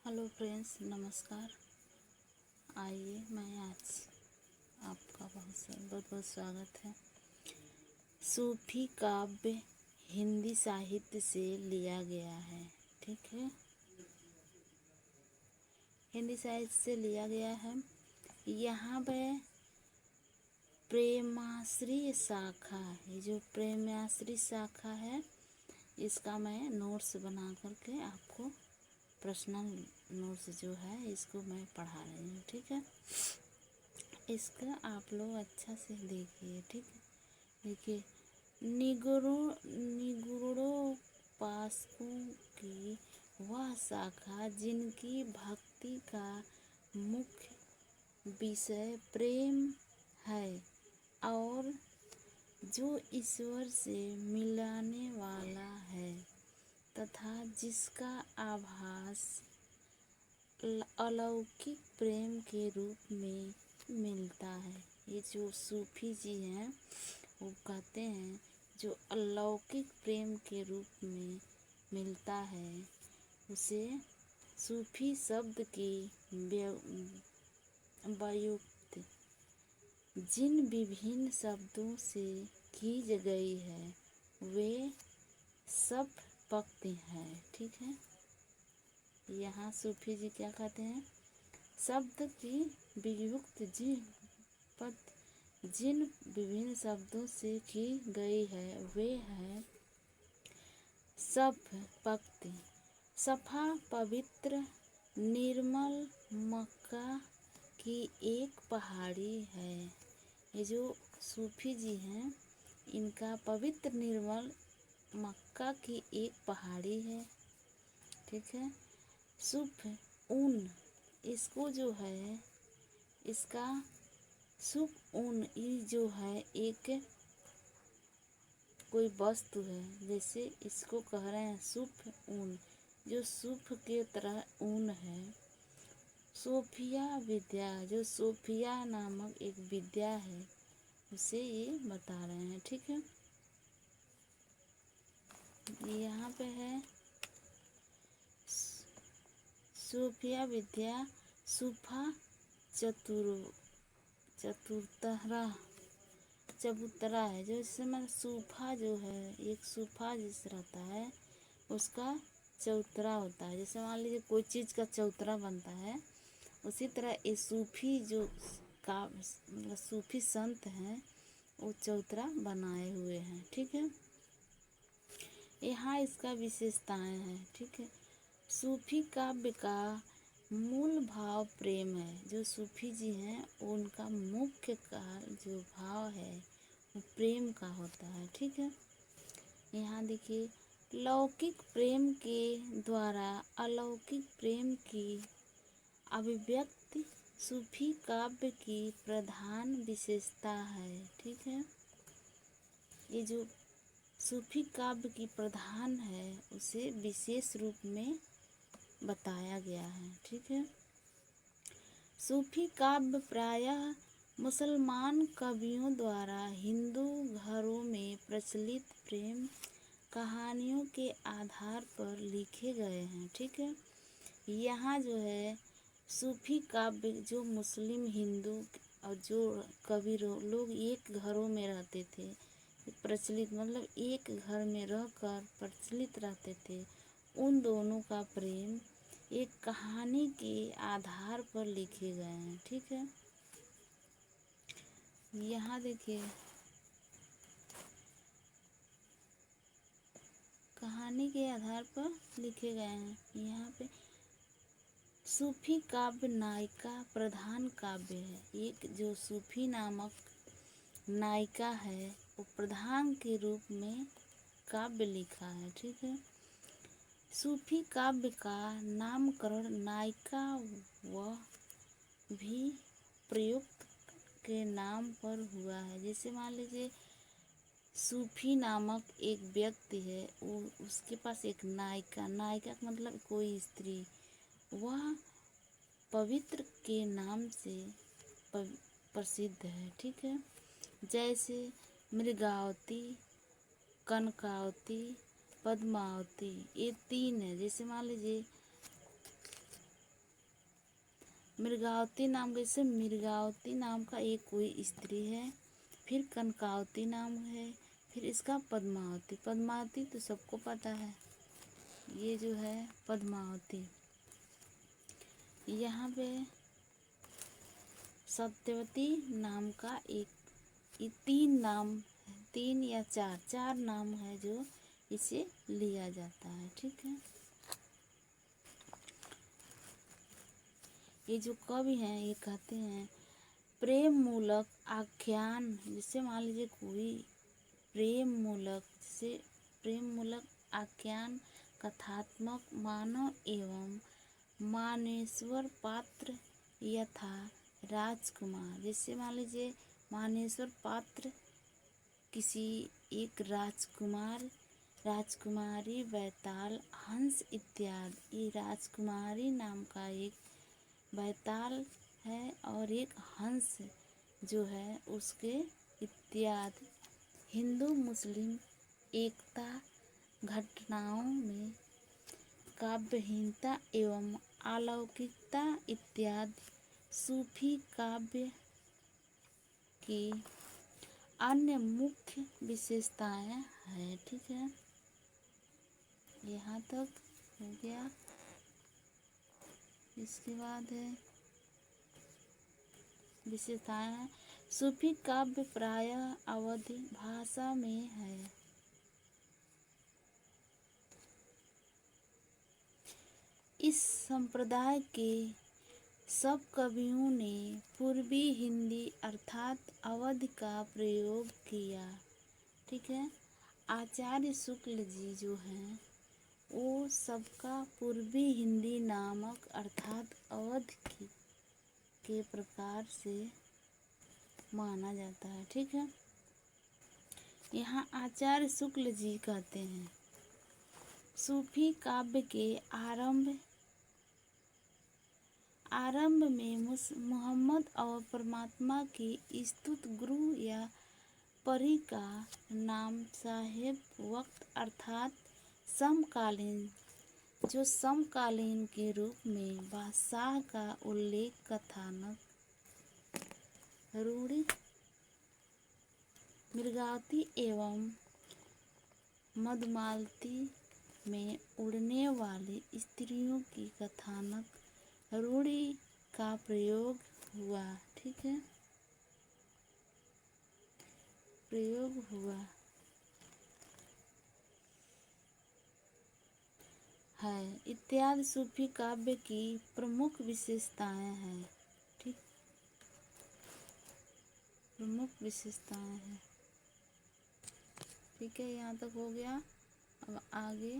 Hello friends, नमस्कार। आइए, मैं आज आपका बहुत बहुत स्वागत है। सूफी काव्य हिंदी साहित्य से लिया गया है। ठीक है, हिंदी साहित्य से लिया गया है। यहाँ पे प्रेमाश्री शाखा है, जो प्रेमाश्री शाखा है, इसका मैं नोट्स बना करके आपको पर्सनल नोट्स जो है इसको मैं पढ़ा रही हूँ। ठीक है, इसका आप लोग अच्छा से देखिए। ठीक है, देखिए, निगूढ़ोपासकों की वह शाखा जिनकी भक्ति का मुख्य विषय प्रेम है और जो ईश्वर से मिलाने वाला है तथा जिसका आभास अलौकिक प्रेम के रूप में मिलता है। ये जो सूफी जी हैं वो कहते हैं जो अलौकिक प्रेम के रूप में मिलता है उसे सूफी शब्द की व्युत्पत्ति जिन विभिन्न शब्दों से की गई है वे सब भक्ति हैं। ठीक है, यहाँ सूफी जी क्या कहते हैं, शब्द की व्युत्पत्ति जिन विभिन्न शब्दों से की गई है वे है सब भक्ति। सफा पवित्र निर्मल मक्का की एक पहाड़ी है। ये जो सूफी जी हैं इनका पवित्र निर्मल मक्का की एक पहाड़ी है। ठीक है, सुफ ऊन, इसको जो है इसका सुफ ऊन ये जो है एक कोई वस्तु है, जैसे इसको कह रहे हैं सुफ ऊन, जो सुफ के तरह ऊन है। सोफिया विद्या, जो सोफिया नामक एक विद्या है उसे ये बता रहे हैं। ठीक है, यहाँ पे है सूफिया विद्या, सूफा चबूतरा है, जो इससे मतलब सूफा जो है एक सूफा जिस रहता है उसका चौतरा होता है। जैसे मान लीजिए कोई चीज़ का चौतरा बनता है, उसी तरह ये सूफी जो का मतलब सूफी संत हैं वो चौतरा बनाए हुए हैं। ठीक है, यहाँ इसका विशेषताएं हैं। ठीक है, सूफी काव्य का मूल भाव प्रेम है। जो सूफी जी हैं उनका मुख्य का जो भाव है वो प्रेम का होता है। ठीक है, यहाँ देखिए, लौकिक प्रेम के द्वारा अलौकिक प्रेम की अभिव्यक्ति सूफी काव्य की प्रधान विशेषता है। ठीक है, ये जो सूफी काव्य की प्रधान है उसे विशेष रूप में बताया गया है। ठीक है, सूफी काव्य प्रायः मुसलमान कवियों द्वारा हिंदू घरों में प्रचलित प्रेम कहानियों के आधार पर लिखे गए हैं। ठीक है, यहाँ जो है सूफी काव्य जो मुस्लिम हिंदू और जो कवि लोग एक घरों में रहते थे, प्रचलित मतलब एक घर में रहकर प्रचलित रहते थे, उन दोनों का प्रेम एक कहानी के आधार पर लिखे गए हैं। ठीक है, यहाँ देखिए, कहानी के आधार पर लिखे गए हैं। यहाँ पे सूफी काव्य नायिका प्रधान काव्य है। एक जो सूफी नामक नायिका है वो प्रधान के रूप में काव्य लिखा है। ठीक है, सूफी काव्य का नामकरण नायिका व भी प्रयुक्त के नाम पर हुआ है। जैसे मान लीजिए सूफी नामक एक व्यक्ति है, वो उसके पास एक नायिका, नायिका का मतलब कोई स्त्री, वह पवित्र के नाम से प्रसिद्ध है। ठीक है, जैसे मृगावती, कनकावती, पद्मावती, ये तीन है। जैसे मान लीजिए मृगावती नाम, जैसे मृगावती नाम का एक कोई स्त्री है, फिर कनकावती नाम है, फिर इसका पद्मावती। पद्मावती तो सबको पता है, ये जो है पद्मावती। यहाँ पे सत्यवती नाम का एक, ये तीन नाम, तीन या चार नाम है जो इसे लिया जाता है। ठीक है, ये जो कवि हैं ये कहते हैं प्रेम मूलक आख्यान, जिससे मान लीजिए कोई प्रेम मूलक आख्यान, कथात्मक, मानव एवं मानेश्वर पात्र यथा राजकुमार। जैसे मान लीजिए मानेश्वर पात्र किसी एक राजकुमार, राजकुमारी, बैताल, हंस इत्यादि। ये राजकुमारी नाम का एक बैताल है और एक हंस जो है उसके इत्यादि हिंदू मुस्लिम एकता घटनाओं में काव्यहीनता एवं अलौकिकता इत्यादि सूफी काव्य की अन्य मुख्य विशेषताएं हैं। ठीक है, यहाँ तक हो गया। इसके बाद है विशेषताएं हैं। सूफी काव्य प्रायः अवधी भाषा में है। इस संप्रदाय के सब कवियों ने पूर्वी हिंदी अर्थात अवध का प्रयोग किया। ठीक है, आचार्य शुक्ल जी जो हैं वो सबका पूर्वी हिंदी नामक अर्थात अवध के प्रकार से माना जाता है। ठीक है, यहाँ आचार्य शुक्ल जी कहते हैं सूफी काव्य के आरंभ में मोहम्मद और परमात्मा की स्तुति गुरु या परी का नाम साहेब वक्त अर्थात समकालीन, जो समकालीन के रूप में बादशाह का उल्लेख कथानक रूढ़ी मृगावती एवं मधुमालती में उड़ने वाली स्त्रियों की कथानक रूढ़ी का प्रयोग हुआ। ठीक है, प्रयोग हुआ है इत्यादि सूफी काव्य की प्रमुख विशेषताएं हैं। ठीक, प्रमुख विशेषताएं हैं। ठीक है, यहाँ तक हो गया। अब आगे